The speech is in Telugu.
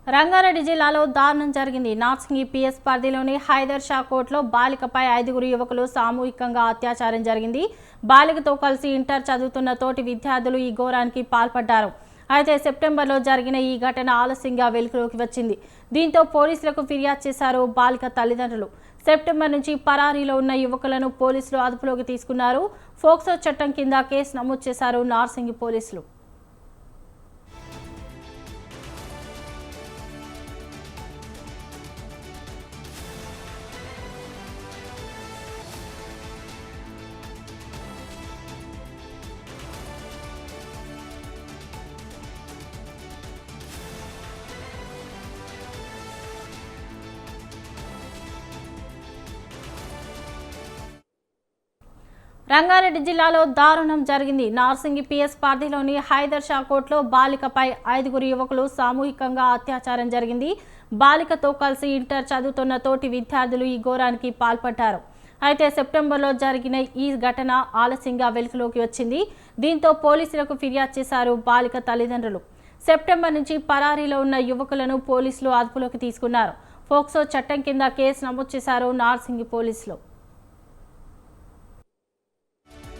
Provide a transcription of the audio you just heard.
రంగారెడ్డి జిల్లాలో దారుణం జరిగింది. నార్సింగి పిఎస్ పరిధిలోని హైదర్ షా కోర్టులో బాలికపై 5 యువకులు సామూహికంగా అత్యాచారం జరిగింది. బాలికతో కలిసి ఇంటర్ చదువుతున్న తోటి విద్యార్థులు ఈ ఘోరానికి పాల్పడ్డారు. అయితే సెప్టెంబర్లో జరిగిన ఈ ఘటన ఆలస్యంగా వెలుగులోకి వచ్చింది. దీంతో పోలీసులకు ఫిర్యాదు చేశారు బాలిక తల్లిదండ్రులు. సెప్టెంబర్ నుంచి పరారీలో ఉన్న యువకులను పోలీసులు అదుపులోకి తీసుకున్నారు. ఫోక్సో చట్టం కింద కేసు నమోదు చేశారు నార్సింగి పోలీసులు. రంగారెడ్డి జిల్లాలో దారుణం జరిగింది. నార్సింగి పిఎస్ పరిధిలోని హైదర్ షా కోర్టులో బాలికపై 5 యువకులు సామూహికంగా అత్యాచారం జరిగింది. బాలికతో కలిసి ఇంటర్ చదువుతున్న తోటి విద్యార్థులు ఈ ఘోరానికి పాల్పడ్డారు. అయితే సెప్టెంబర్లో జరిగిన ఈ ఘటన ఆలస్యంగా వెలుగులోకి వచ్చింది. దీంతో పోలీసులకు ఫిర్యాదు చేశారు బాలిక తల్లిదండ్రులు. సెప్టెంబర్ నుంచి పరారీలో ఉన్న యువకులను పోలీసులు అదుపులోకి తీసుకున్నారు. ఫోక్సో చట్టం కింద కేసు నమోదు చేశారు నార్సింగి పోలీసులు.